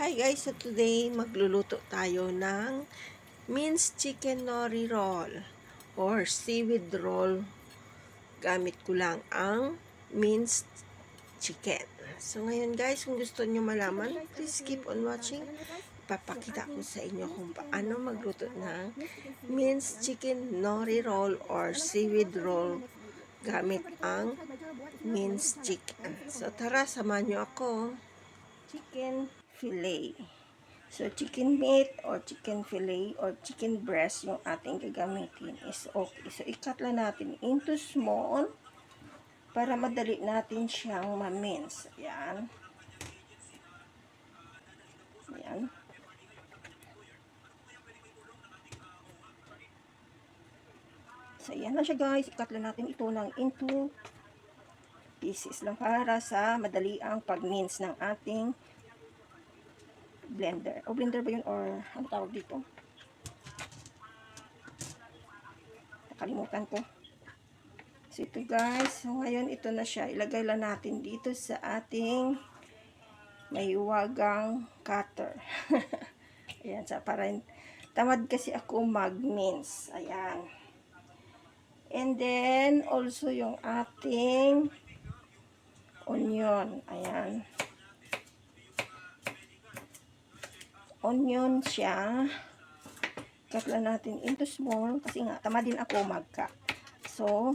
Hi guys, so today magluluto tayo ng minced chicken nori roll or seaweed roll. Gamit ko lang ang minced chicken. So ngayon guys, kung gusto nyo malaman, please keep on watching. Ipapakita ko sa inyo kung paano magluto ng minced chicken nori roll or seaweed roll gamit ang minced chicken. So tara, samahan nyo ako. Chicken fillet. So, chicken meat or chicken fillet or chicken breast yung ating gagamitin is okay. So, i-cut lang natin into small para madali natin siyang ma-mince. Ayan. Ayan. So, ayan na siya guys. I-cut lang natin ito ng into pieces lang para sa madali ang pag-mince ng ating blender. O blender ba yun or ano tawag dito? Nakalimutan ko. So, ito guys. So, ngayon ito na siya. Ilagay lang natin dito sa ating may wagang cutter. Ayan. So, para tamad kasi ako mag-mince. Ayan. And then, also yung ating onion. Ayan. Onion siya. Cut lang natin into small. Kasi nga, tamad din ako mag-cut. So,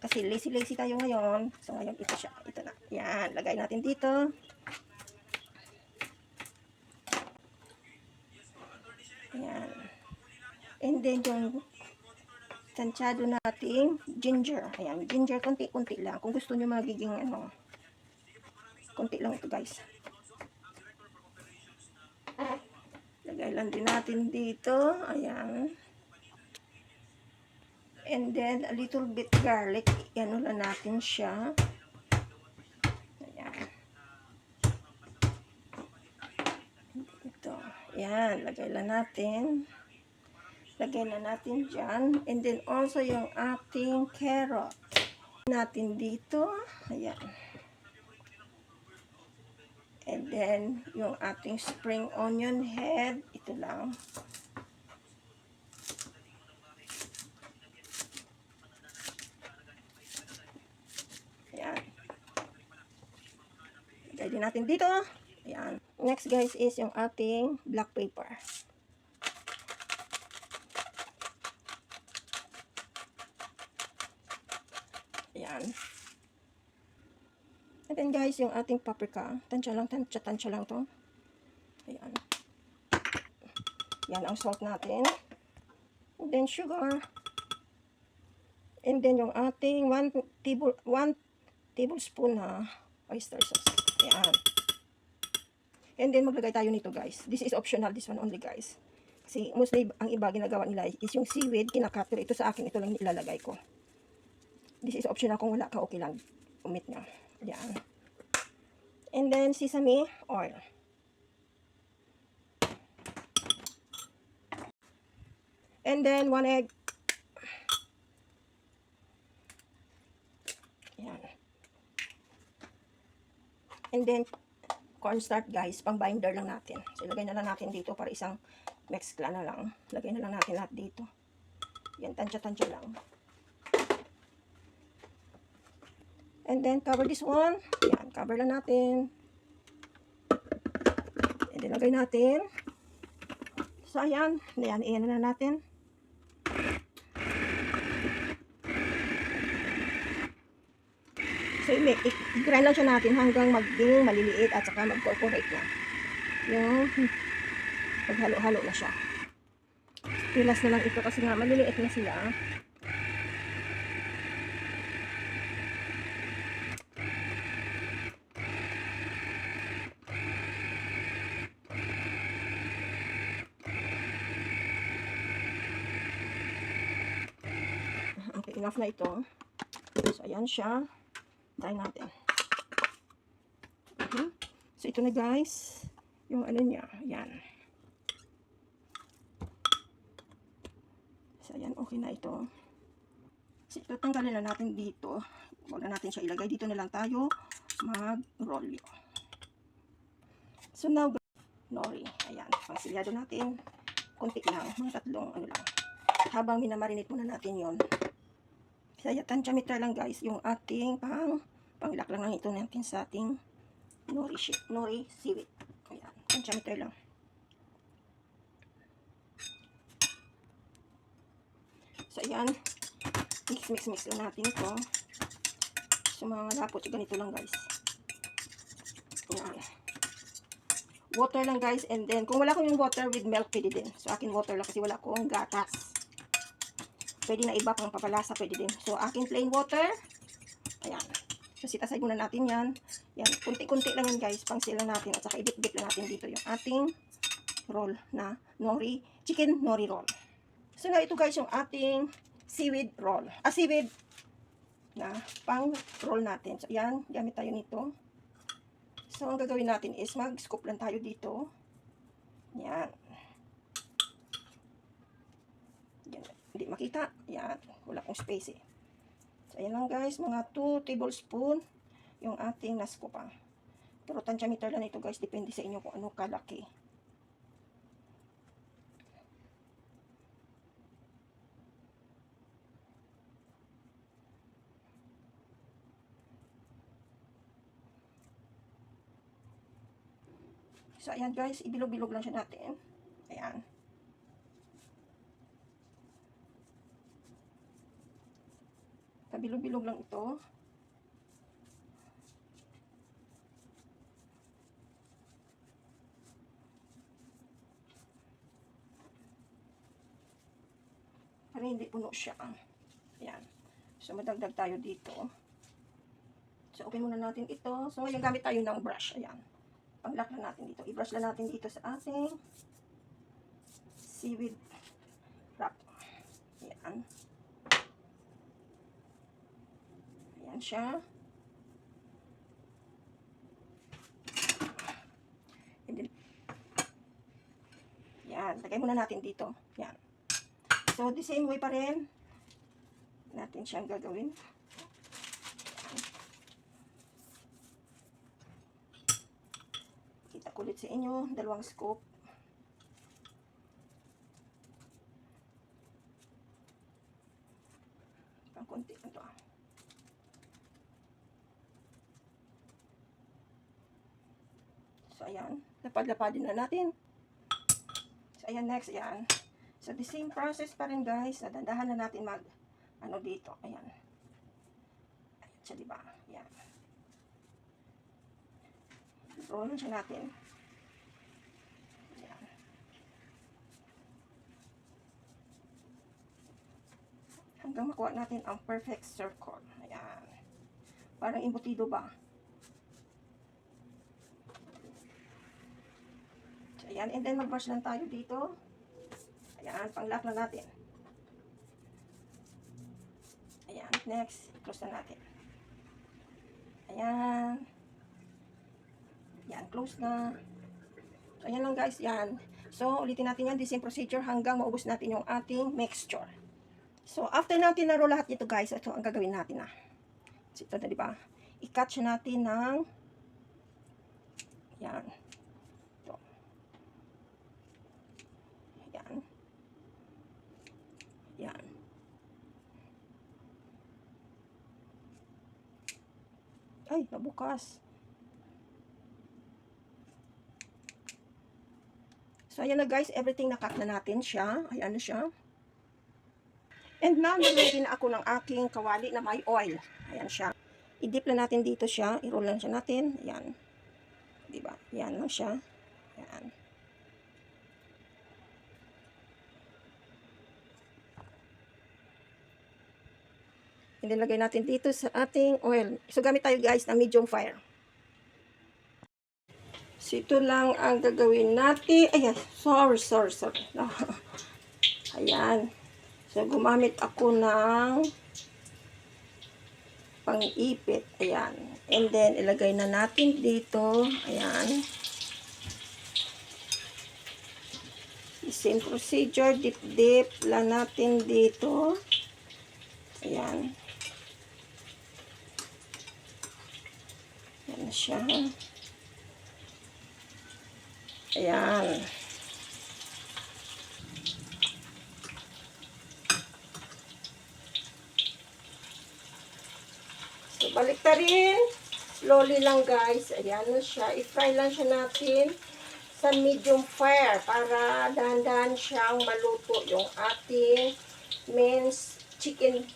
kasi lazy-lazy tayo ngayon. So, ngayon ito siya. Ito na. Ayan. Lagay natin dito. Ayan. And then, yung tansyado nating ginger. Ayan. Ginger, konti-konti lang. Kung gusto nyo magiging, ano, konti lang ito, guys. Lagay lang din natin dito. Ayan. And then, a little bit garlic. Ano lang natin siya. Ayan. Ito. Ayan. Lagay lang natin. Lagay na natin dyan. And then, also yung ating carrot. Natin dito. Ayan. And then, yung ating spring onion head. Ito lang. Ayan. Lagay din natin dito. Ayan. Next guys is yung ating black pepper. Ayan. And then guys, yung ating paprika. Tansya lang to. Ayan. Yan ang salt natin. And then sugar. And then yung ating 1 tablespoon na oyster sauce. Ayan. And then maglagay tayo nito guys. This is optional, this one only guys. Kasi mostly ang iba ginagawa nila is yung seaweed, kinakater. Ito sa akin, ito lang ilalagay ko. This is optional, kung wala ka, okay lang. Umit nyo. Ayan. And then sesame oil. And then 1 egg. Ayan. And then cornstarch guys, pang binder lang natin. So ilagay na lang natin dito para isang mezcla na lang. Lagay na lang natin lahat dito. Yan, tansya-tansya lang. And then cover this one. Yan, cover lang natin. And then lagay natin. So ayan, iyan na natin. So i-grind lang siya natin hanggang maging maliliit at saka mag-corporate na. Yung maghalo-halo na siya. Pilas na lang ito kasi nga maliliit na sila. Okay, enough na ito. So ayan siya. Try natin. So ito na guys. Yung ano niya. Ayan. So ayan, okay na ito. So ito tanggalin na natin dito. Huwag na natin siya ilagay. Dito na lang tayo mag-roll. So now nori. Ayan, pangsilyado natin. Kunti lang, mga tatlong ano lang. Habang minamarinate muna natin yon. Kaya tansyameter lang guys, yung ating panglak lang ito natin sa ating nori seaweed. Ayan, tansyameter lang. So ayan, mix lang natin ito. So mga lapot, ganito lang guys. Ayan. Water lang guys, and then kung wala akong yung water with milk, pwede din. So akin water lang kasi wala akong gatas. Pwede na iba pang papalasa, pwede din. So akin plain water. Ayan. So sitasay muna natin yan. Yan, kunti-kunti lang yan guys, pang sila natin. At saka idip-dip lang natin dito yung ating roll na chicken nori roll. So na ito guys yung ating seaweed roll. Seaweed na pang roll natin. So yan, gamit tayo nito. So ang gagawin natin is mag-scoop lang tayo dito. Yan. Yan. Hindi makita. Yan. Wala akong space eh. So ayan lang guys, mga 2 tablespoon yung ating nascoopan. Pero tansyameter lang ito guys, depende sa inyo kung ano kalaki. So, ayan guys, ibilog-bilog lang siya natin. Ayan. Pabilog-bilog lang ito. Para hindi puno siya. Ayan. So, madagdag tayo dito. So, open muna natin ito. So, ngayon gamit tayo ng brush. Ayan. Pang-lock na natin dito. I-brush lang natin dito sa ating seaweed wrap. Ayan. Ayan siya. And then, ayan. Lagay muna natin dito. Ayan. So, the same way pa rin natin siyang gagawin. Kita ko ulit sa inyo, 2 scoop. Pang konti ito. So, ayan. Lapad-lapadin na natin. So, ayan, next, ayan. So, the same process pa rin, guys. Dahan na natin ano dito. Ayan. Ayan siya, diba? Ayan. Roll siya natin. Ayan. Hanggang makuha natin ang perfect circle. Ayan. Parang imbutido ba? So, ayan. And then, mag-brush lang tayo dito. Ayan, pang-lock na natin. Ayan, next, close na natin. Ayan. Ayan, close na. So, ayan lang guys, yan. So, ulitin natin yan, the same procedure hanggang maubos natin yung ating mixture. So, after natin na-roll lahat ito guys, ito ang gagawin natin na. So, ito na, diba? I-cut siya natin ng yan. Ito. Yan. Yan. Ay, nabukas. So, ayan na guys, everything na-cut na natin siya. Ayan na siya. And now, nilagay na ako ng aking kawali na may oil. Ayan siya. I-dip na natin dito siya. I-roll lang siya natin. Ayan. Diba? Ayan lang siya. Ayan. And then, lagay natin dito sa ating oil. So, gamit tayo guys na medium fire. So, ito lang ang gagawin natin. Ayan. Sorry. Ayan. So, gumamit ako ng pang-ipit. Ayan. And then, ilagay na natin dito. Ayan. Same procedure. Dip lang natin dito. Ayan. Ayan na siya. Ayan. So, balik ta rin. Slowly lang guys. Ayan na siya. I-fry lang siya natin sa medium fire para dahan-dahan siyang maluto yung ating chicken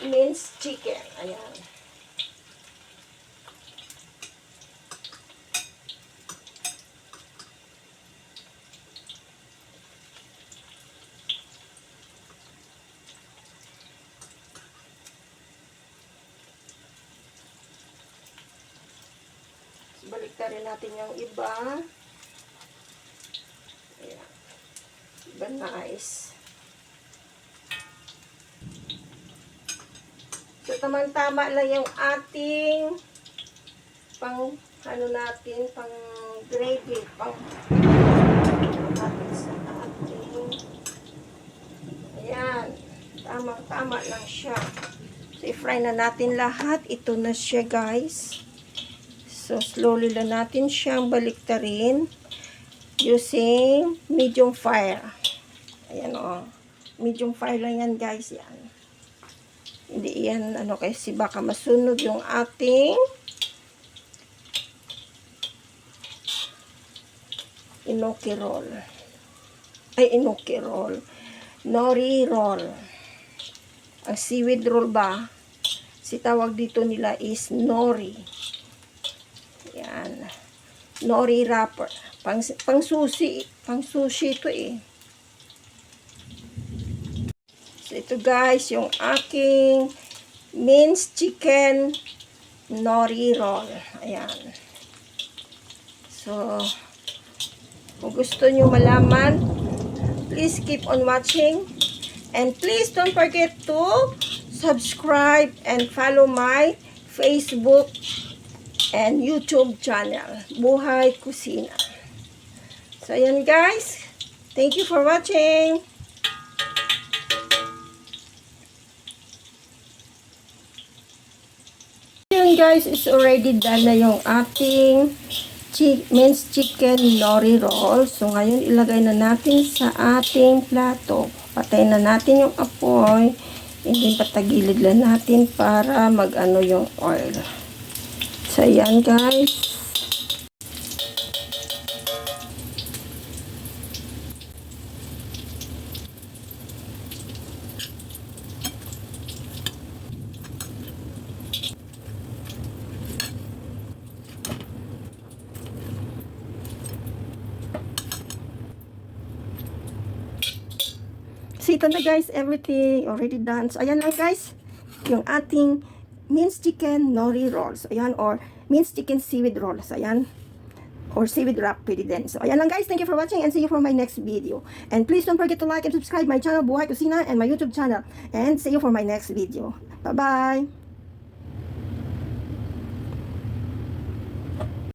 minced chicken. Ayan. Balik rin natin yung iba. Ayan. Iba nice. So, tamang-tama lang yung ating pang gravy, natin sa ating. Ayan. Tamang-tama lang siya. So, i-fry na natin lahat. Ito na siya, guys. So, slowly lang natin siyang baliktarin using medium fire. Ayan o. Medium fire lang yan, guys. Yan. Hindi yan, kasi baka masunog yung ating enoki roll. Nori roll. Ang seaweed roll ba? Si tawag dito nila is nori. Yan. Nori wrapper. Pang sushi ito eh. So, ito guys, yung aking minced chicken nori roll. Ayan. So, kung gusto nyo malaman, please keep on watching. And please don't forget to subscribe and follow my Facebook and YouTube channel, Buhay Kusina. So, ayan guys. Thank you for watching. Ayan guys, it's already done na yung ating minced chicken nori roll. So, ngayon ilagay na natin sa ating plato. Patayin na natin yung apoy. And then patagilid lang natin para mag-ano yung oil. So, ayan guys. So, ito na guys. Everything already done. So, ayan lang guys. Yung ating minced chicken nori rolls. Ayan, or minced chicken seaweed rolls. Ayan. Or seaweed wrap, pwede din. So, ayan lang guys. Thank you for watching and see you for my next video. And please don't forget to like and subscribe my channel, Buhay Kusina, and my YouTube channel. And see you for my next video. Bye-bye!